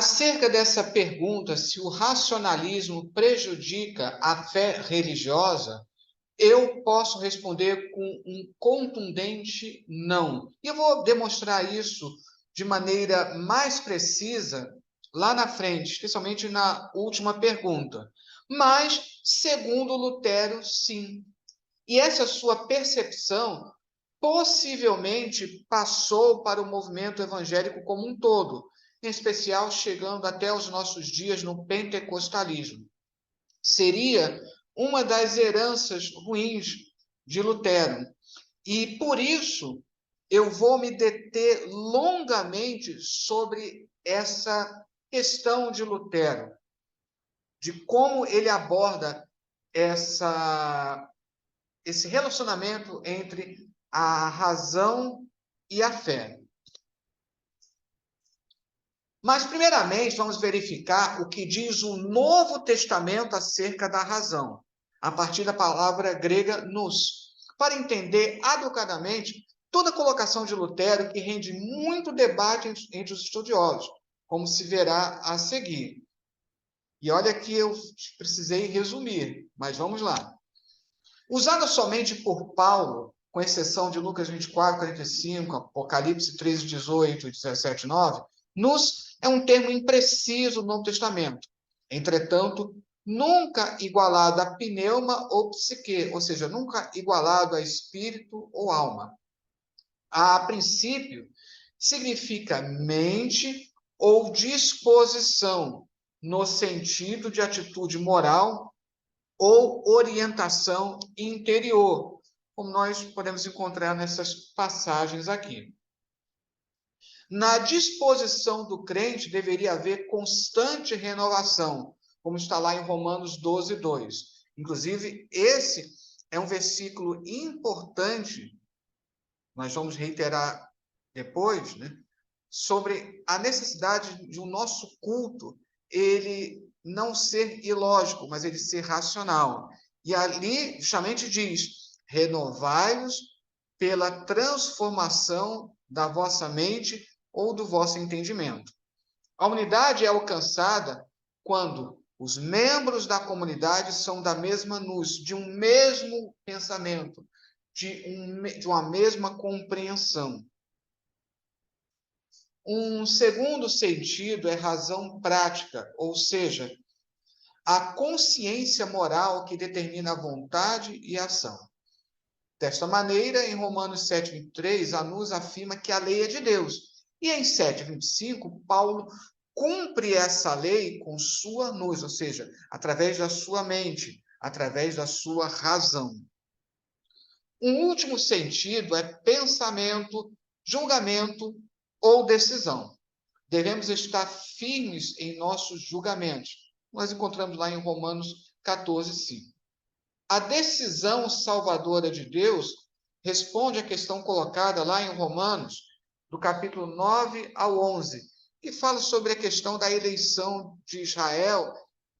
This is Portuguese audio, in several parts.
Acerca dessa pergunta, se o racionalismo prejudica a fé religiosa, eu posso responder com um contundente não. E eu vou demonstrar isso de maneira mais precisa lá na frente, especialmente na última pergunta. Mas, segundo Lutero, sim. E essa sua percepção possivelmente passou para o movimento evangélico como um todo, em especial chegando até os nossos dias no pentecostalismo. Seria uma das heranças ruins de Lutero. E por isso eu vou me deter longamente sobre essa questão de Lutero, de como ele aborda esse relacionamento entre a razão e a fé. Mas, primeiramente, vamos verificar o que diz o Novo Testamento acerca da razão, a partir da palavra grega nous, para entender adequadamente toda a colocação de Lutero, que rende muito debate entre os estudiosos, como se verá a seguir. E olha que eu precisei resumir, mas vamos lá. Usada somente por Paulo, com exceção de Lucas 24, 45, Apocalipse 13, 18 e 17, 9, nous é um termo impreciso no Novo Testamento. Entretanto, nunca igualado a pneuma ou psique, ou seja, nunca igualado a espírito ou alma. A princípio, significa mente ou disposição, no sentido de atitude moral ou orientação interior, como nós podemos encontrar nessas passagens aqui. Na disposição do crente deveria haver constante renovação, como está lá em Romanos 12, 2. Inclusive, esse é um versículo importante, nós vamos reiterar depois, né, sobre a necessidade de o nosso culto ele não ser ilógico, mas ele ser racional. E ali justamente diz: renovai-vos pela transformação da vossa mente ou do vosso entendimento. A unidade é alcançada quando os membros da comunidade são da mesma luz, de um mesmo pensamento, de uma mesma compreensão. Um segundo sentido é razão prática, ou seja, a consciência moral que determina a vontade e a ação. Desta maneira, em Romanos 7:23, a nos afirma que a lei é de Deus. E em 7:25, Paulo cumpre essa lei com sua luz, ou seja, através da sua mente, através da sua razão. Um último sentido é pensamento, julgamento ou decisão. Devemos estar firmes em nossos julgamentos. Nós encontramos lá em Romanos 14, 5. A decisão salvadora de Deus responde à questão colocada lá em Romanos, do capítulo 9 ao 11, que fala sobre a questão da eleição de Israel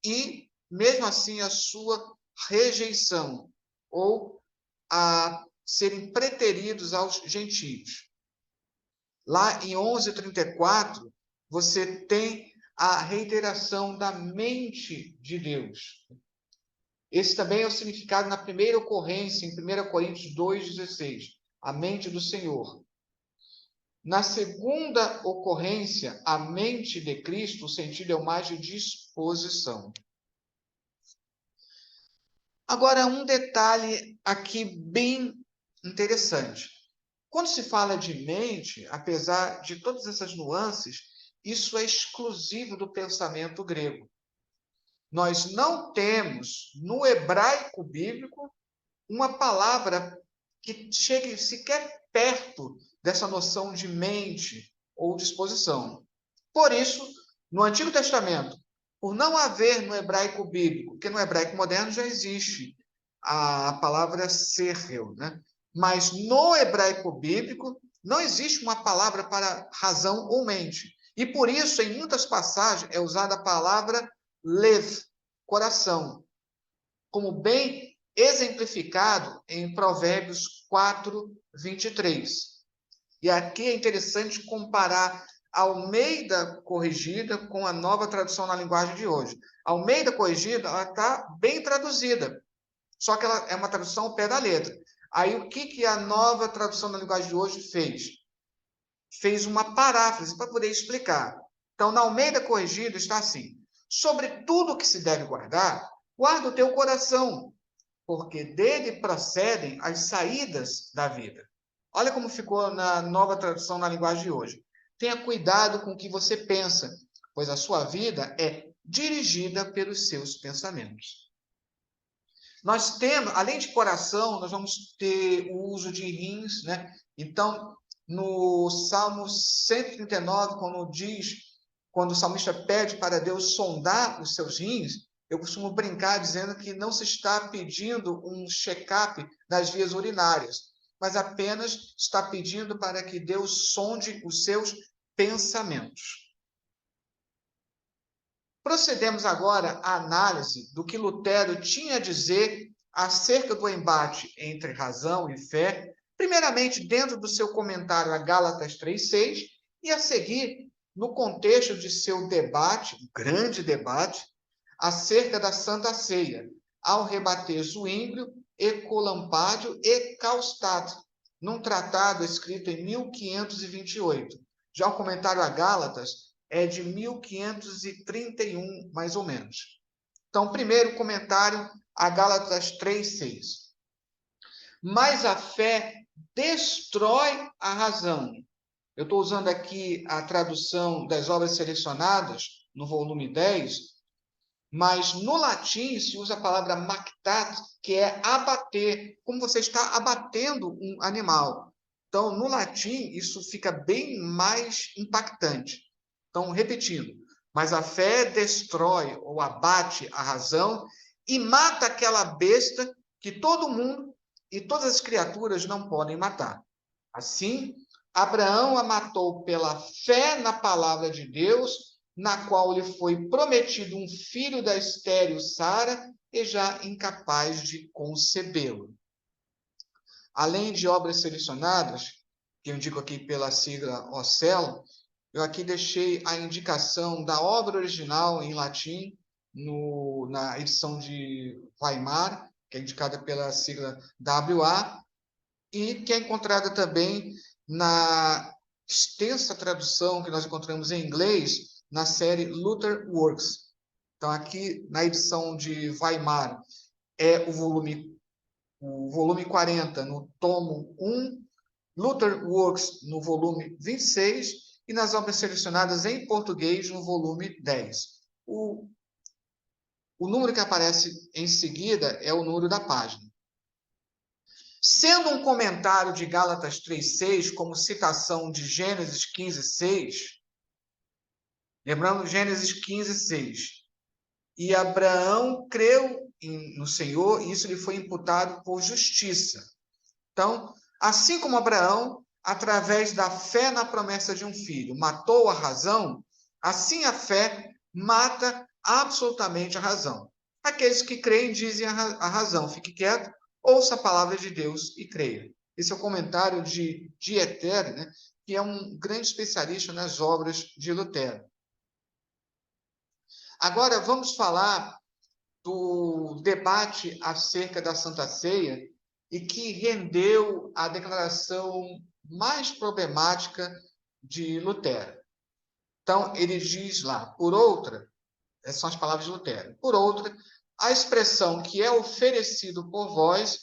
e, mesmo assim, a sua rejeição, ou a serem preteridos aos gentios. Lá em 11:34, você tem a reiteração da mente de Deus. Esse também é o significado na primeira ocorrência, em 1 Coríntios 2,16, a mente do Senhor. Na segunda ocorrência, a mente de Cristo, o sentido é o mais de disposição. Agora, um detalhe aqui bem interessante. Quando se fala de mente, apesar de todas essas nuances, isso é exclusivo do pensamento grego. Nós não temos, no hebraico bíblico, uma palavra que chegue sequer perto dessa noção de mente ou disposição. Por isso, no Antigo Testamento, por não haver no hebraico bíblico, porque no hebraico moderno já existe a palavra sechel, né? Mas no hebraico bíblico não existe uma palavra para razão ou mente. E por isso, em muitas passagens, é usada a palavra lev, coração, como bem exemplificado em Provérbios 4, 23. E aqui é interessante comparar Almeida corrigida com a nova tradução na linguagem de hoje. Almeida corrigida, ela está bem traduzida, só que ela é uma tradução ao pé da letra. Aí, o que a nova tradução na linguagem de hoje fez? Fez uma paráfrase para poder explicar. Então, na Almeida corrigida está assim: sobre tudo que se deve guardar, guarda o teu coração, porque dele procedem as saídas da vida. Olha como ficou na nova tradução na linguagem de hoje. Tenha cuidado com o que você pensa, pois a sua vida é dirigida pelos seus pensamentos. Nós temos, além de coração, nós vamos ter o uso de rins, né? Então, no Salmo 139, quando o salmista pede para Deus sondar os seus rins, eu costumo brincar dizendo que não se está pedindo um check-up das vias urinárias, mas apenas está pedindo para que Deus sonde os seus pensamentos. Procedemos agora à análise do que Lutero tinha a dizer acerca do embate entre razão e fé, primeiramente dentro do seu comentário a Gálatas 3:6, e a seguir no contexto de seu debate, um grande debate, acerca da Santa Ceia, ao rebater Zwinglio, Ecolampádio e Karlstadt, num tratado escrito em 1528. Já o comentário a Gálatas é de 1531, mais ou menos. Então, primeiro comentário a Gálatas 3:6. Mas a fé destrói a razão. Eu estou usando aqui a tradução das obras selecionadas, no volume 10, mas no latim se usa a palavra mactat, que é abater, como você está abatendo um animal. Então, no latim, isso fica bem mais impactante. Então, repetindo, mas a fé destrói ou abate a razão e mata aquela besta que todo mundo e todas as criaturas não podem matar. Assim, Abraão a matou pela fé na palavra de Deus, na qual lhe foi prometido um filho da estéril Sara, e já incapaz de concebê-lo. Além de obras selecionadas, que eu indico aqui pela sigla OCEL, eu aqui deixei a indicação da obra original em latim, na edição de Weimar, que é indicada pela sigla WA, e que é encontrada também na extensa tradução que nós encontramos em inglês, na série Luther Works. Então, aqui na edição de Weimar, é o volume 40, no tomo 1, Luther Works, no volume 26, e nas obras selecionadas em português, no volume 10. O número que aparece em seguida é o número da página. Sendo um comentário de Gálatas 3:6 como citação de Gênesis 15:6, lembrando Gênesis 15:6, e Abraão creu no Senhor e isso lhe foi imputado por justiça. Então, assim como Abraão, através da fé na promessa de um filho, matou a razão, assim a fé mata absolutamente a razão. Aqueles que creem dizem a razão, fique quieto, ouça a palavra de Deus e creia. Esse é o comentário de Dieter, né, que é um grande especialista nas obras de Lutero. Agora, vamos falar do debate acerca da Santa Ceia e que rendeu a declaração mais problemática de Lutero. Então, ele diz lá, por outra, essas são as palavras de Lutero, por outra, a expressão que é oferecido por vós,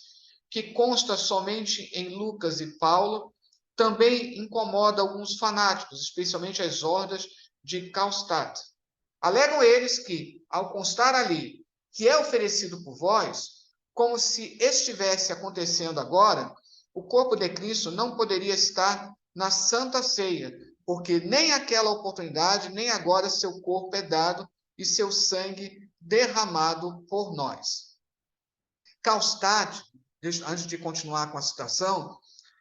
que consta somente em Lucas e Paulo, também incomoda alguns fanáticos, especialmente as hordas de Karlstadt. Alegam eles que, ao constar ali que é oferecido por vós, como se estivesse acontecendo agora, o corpo de Cristo não poderia estar na Santa Ceia, porque nem aquela oportunidade, nem agora seu corpo é dado e seu sangue derramado por nós. Karlstadt, antes de continuar com a citação,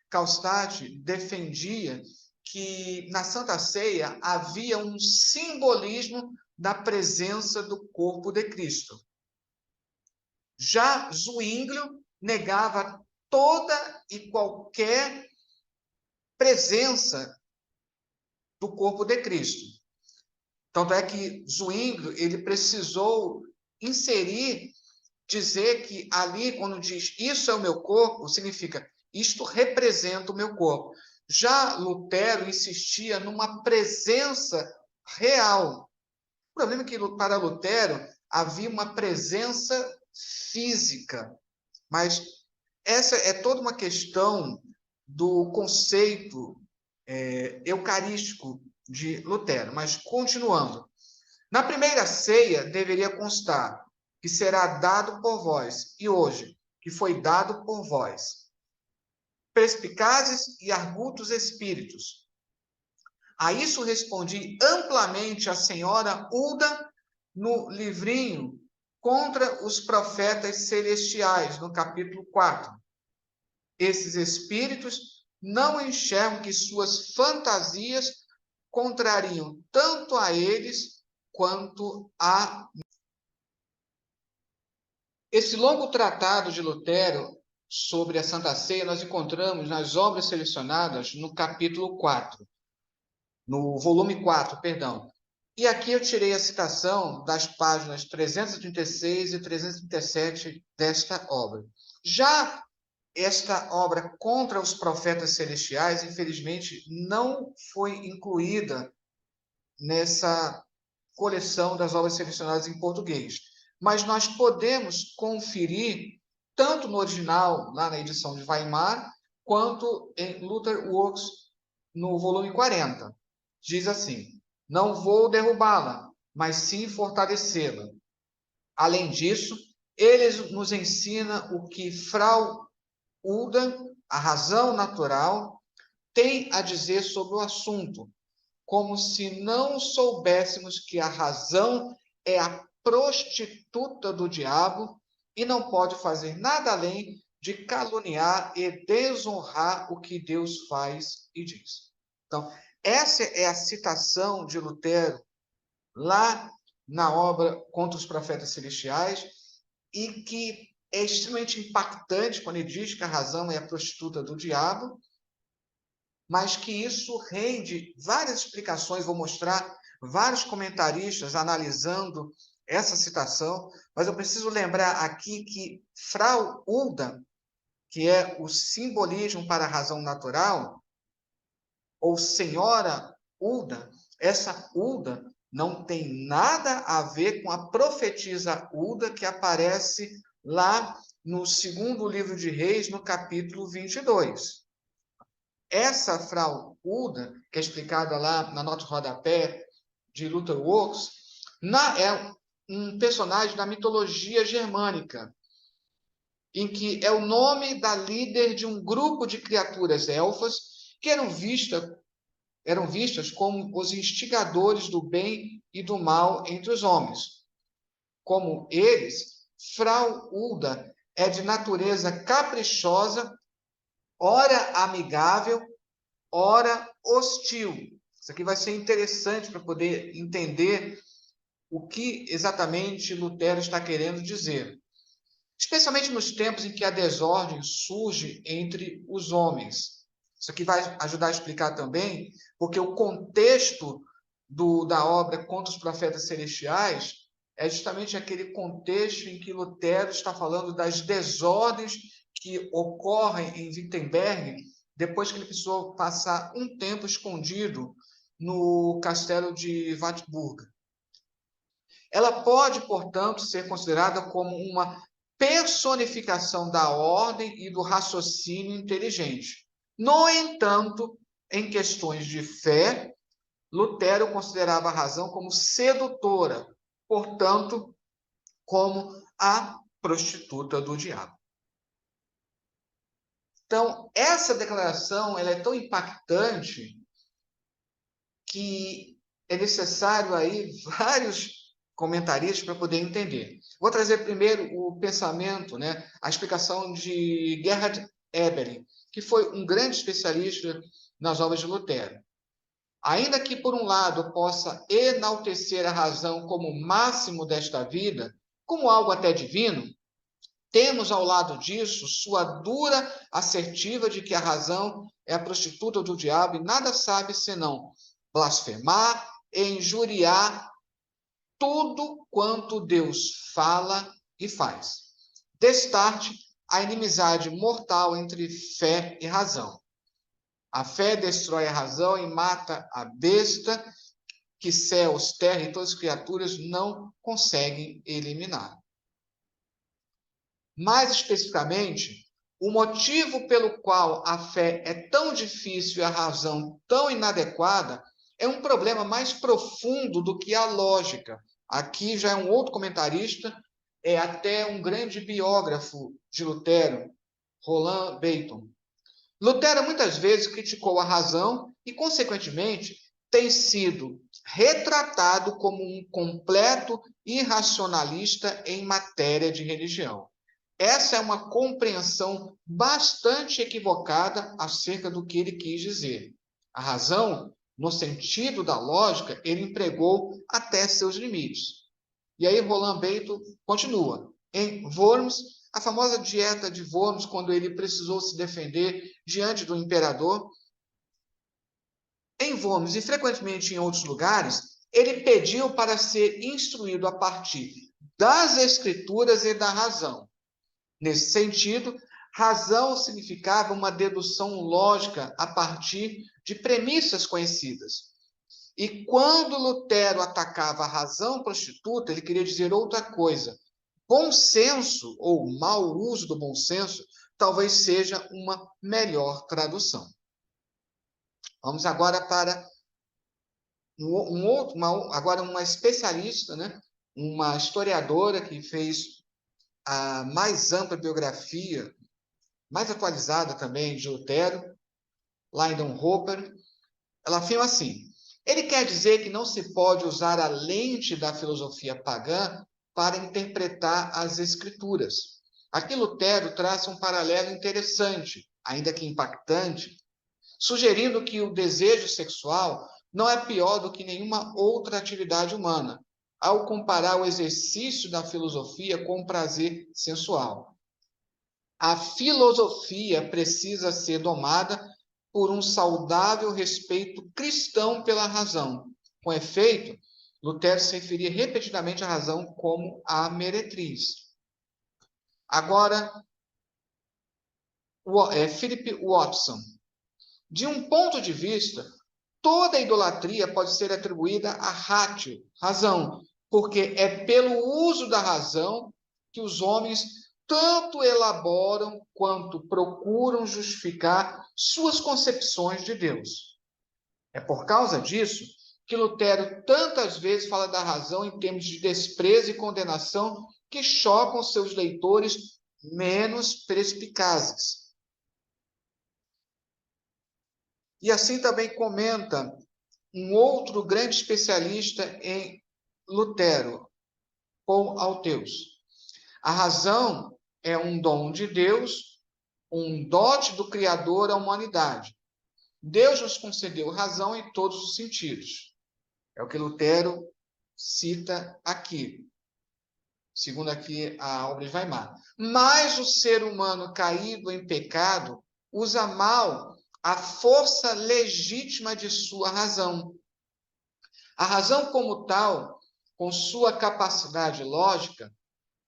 Karlstadt defendia que na Santa Ceia havia um simbolismo da presença do corpo de Cristo. Já Zwinglio negava toda e qualquer presença do corpo de Cristo. Tanto é que Zwingli, ele precisou inserir, dizer que ali, quando diz isso é o meu corpo, significa isto representa o meu corpo. Já Lutero insistia numa presença real. O problema é que para Lutero havia uma presença física, mas essa é toda uma questão do conceito eucarístico de Lutero. Mas continuando, na primeira ceia deveria constar que será dado por vós, e hoje, que foi dado por vós, perspicazes e argutos espíritos. A isso respondi amplamente a senhora Hulda no livrinho Contra os Profetas Celestiais, no capítulo 4. Esses espíritos não enxergam que suas fantasias contrariam tanto a eles quanto a... Esse longo tratado de Lutero sobre a Santa Ceia nós encontramos nas obras selecionadas no capítulo 4, no volume 4, perdão. E aqui eu tirei a citação das páginas 336 e 337 desta obra. Já esta obra Contra os Profetas Celestiais, infelizmente, não foi incluída nessa coleção das obras selecionadas em português. Mas nós podemos conferir, tanto no original, lá na edição de Weimar, quanto em Luther Works, no volume 40. Diz assim: não vou derrubá-la, mas sim fortalecê-la. Além disso, ele nos ensina o que Frau Hulda, a razão natural, tem a dizer sobre o assunto, como se não soubéssemos que a razão é a prostituta do diabo e não pode fazer nada além de caluniar e desonrar o que Deus faz e diz. Então, essa é a citação de Lutero lá na obra Contra os Profetas Celestiais, e que é extremamente impactante quando ele diz que a razão é a prostituta do diabo, mas que isso rende várias explicações. Vou mostrar vários comentaristas analisando essa citação, mas eu preciso lembrar aqui que Frau Hulda, que é o simbolismo para a razão natural, ou Senhora Hulda, essa Hulda não tem nada a ver com a profetisa Hulda que aparece lá no segundo livro de Reis, no capítulo 22. Essa Frau Hulda, que é explicada lá na nota de rodapé de Luther Works, é um personagem da mitologia germânica, em que é o nome da líder de um grupo de criaturas elfas que eram vistas como os instigadores do bem e do mal entre os homens. Como eles, Frau Hulda é de natureza caprichosa, ora amigável, ora hostil. Isso aqui vai ser interessante para poder entender o que exatamente Lutero está querendo dizer. Especialmente nos tempos em que a desordem surge entre os homens. Isso aqui vai ajudar a explicar também, porque o contexto da obra Contra os Profetas Celestiais é justamente aquele contexto em que Lutero está falando das desordens que ocorrem em Wittenberg depois que ele precisou passar um tempo escondido no castelo de Wartburg. Ela pode, portanto, ser considerada como uma personificação da ordem e do raciocínio inteligente. No entanto, em questões de fé, Lutero considerava a razão como sedutora, portanto, como a prostituta do diabo. Então, essa declaração ela é tão impactante que é necessário aí vários comentaristas para poder entender. Vou trazer primeiro o pensamento, a explicação de Gerhard Eberling, que foi um grande especialista nas obras de Lutero. Ainda que, por um lado, possa enaltecer a razão como máximo desta vida, como algo até divino, temos ao lado disso sua dura assertiva de que a razão é a prostituta do diabo e nada sabe senão blasfemar e injuriar tudo quanto Deus fala e faz. Destarte a inimizade mortal entre fé e razão. A fé destrói a razão e mata a besta que céus, terra e todas as criaturas não conseguem eliminar. Mais especificamente, o motivo pelo qual a fé é tão difícil e a razão tão inadequada é um problema mais profundo do que a lógica. Aqui já é um outro comentarista, é até um grande biógrafo de Lutero, Roland Baton. Lutero muitas vezes criticou a razão e, consequentemente, tem sido retratado como um completo irracionalista em matéria de religião. Essa é uma compreensão bastante equivocada acerca do que ele quis dizer. A razão, no sentido da lógica, ele empregou até seus limites. E aí Roland Baton continua. Em Worms, a famosa dieta de Worms, quando ele precisou se defender diante do imperador. Em Worms e frequentemente em outros lugares, ele pediu para ser instruído a partir das escrituras e da razão. Nesse sentido, razão significava uma dedução lógica a partir de premissas conhecidas. E quando Lutero atacava a razão prostituta, ele queria dizer outra coisa. Bom senso, ou mau uso do bom senso, talvez seja uma melhor tradução. Vamos agora para agora uma especialista, né? Uma historiadora que fez a mais ampla biografia, mais atualizada também, de Lutero, Lindenhofer. Ela afirma assim: ele quer dizer que não se pode usar a lente da filosofia pagã para interpretar as escrituras. Aqui Lutero traça um paralelo interessante, ainda que impactante, sugerindo que o desejo sexual não é pior do que nenhuma outra atividade humana, ao comparar o exercício da filosofia com o prazer sensual. A filosofia precisa ser domada por um saudável respeito cristão pela razão. Com efeito, Lutero se referia repetidamente à razão como a meretriz. Agora, Philip Watson. De um ponto de vista, toda idolatria pode ser atribuída a ratio, razão, porque é pelo uso da razão que os homens tanto elaboram quanto procuram justificar suas concepções de Deus. É por causa disso que Lutero tantas vezes fala da razão em termos de desprezo e condenação que chocam seus leitores menos perspicazes. E assim também comenta um outro grande especialista em Lutero, Paul Alteus. A razão é um dom de Deus, um dote do Criador à humanidade. Deus nos concedeu razão em todos os sentidos. É o que Lutero cita aqui, segundo aqui a obra de Weimar. Mas o ser humano caído em pecado usa mal a força legítima de sua razão. A razão como tal, com sua capacidade lógica,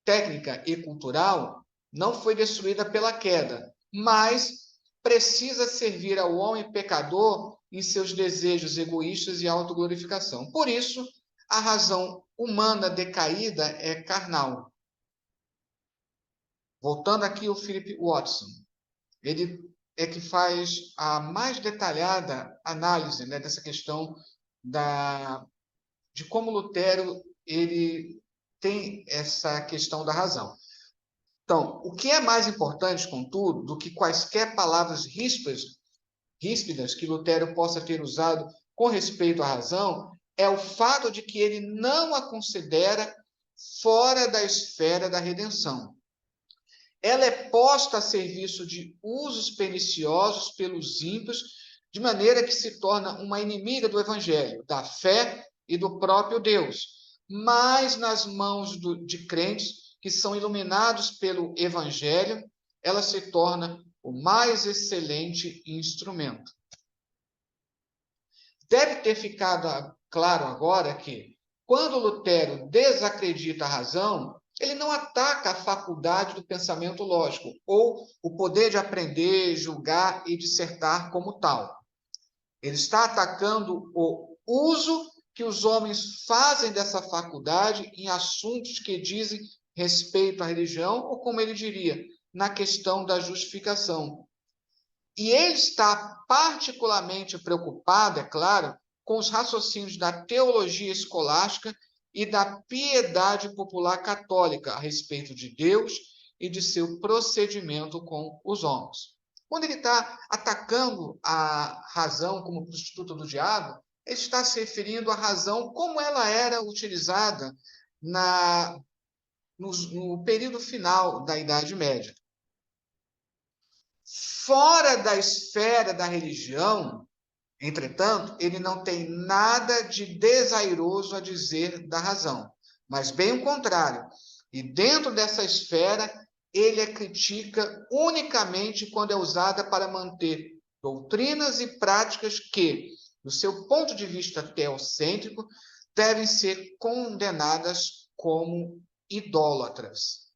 técnica e cultural, não foi destruída pela queda, mas precisa servir ao homem pecador em seus desejos egoístas e autoglorificação. Por isso, a razão humana decaída é carnal. Voltando aqui ao Philip Watson, ele é que faz a mais detalhada análise, né, dessa questão de como Lutero ele tem essa questão da razão. Então, o que é mais importante, contudo, do que quaisquer palavras ríspidas que Lutero possa ter usado com respeito à razão, é o fato de que ele não a considera fora da esfera da redenção. Ela é posta a serviço de usos perniciosos pelos ímpios, de maneira que se torna uma inimiga do evangelho, da fé e do próprio Deus, mas nas mãos de crentes que são iluminados pelo evangelho, ela se torna o mais excelente instrumento. Deve ter ficado claro agora que, quando Lutero desacredita a razão, ele não ataca a faculdade do pensamento lógico, ou o poder de aprender, julgar e dissertar como tal. Ele está atacando o uso que os homens fazem dessa faculdade em assuntos que dizem respeito à religião, ou como ele diria, na questão da justificação. E ele está particularmente preocupado, é claro, com os raciocínios da teologia escolástica e da piedade popular católica a respeito de Deus e de seu procedimento com os homens. Quando ele está atacando a razão como prostituta do diabo, ele está se referindo à razão como ela era utilizada no período final da Idade Média. Fora da esfera da religião, entretanto, ele não tem nada de desairoso a dizer da razão, mas bem o contrário. E dentro dessa esfera, ele a critica unicamente quando é usada para manter doutrinas e práticas que, do seu ponto de vista teocêntrico, devem ser condenadas como idólatras.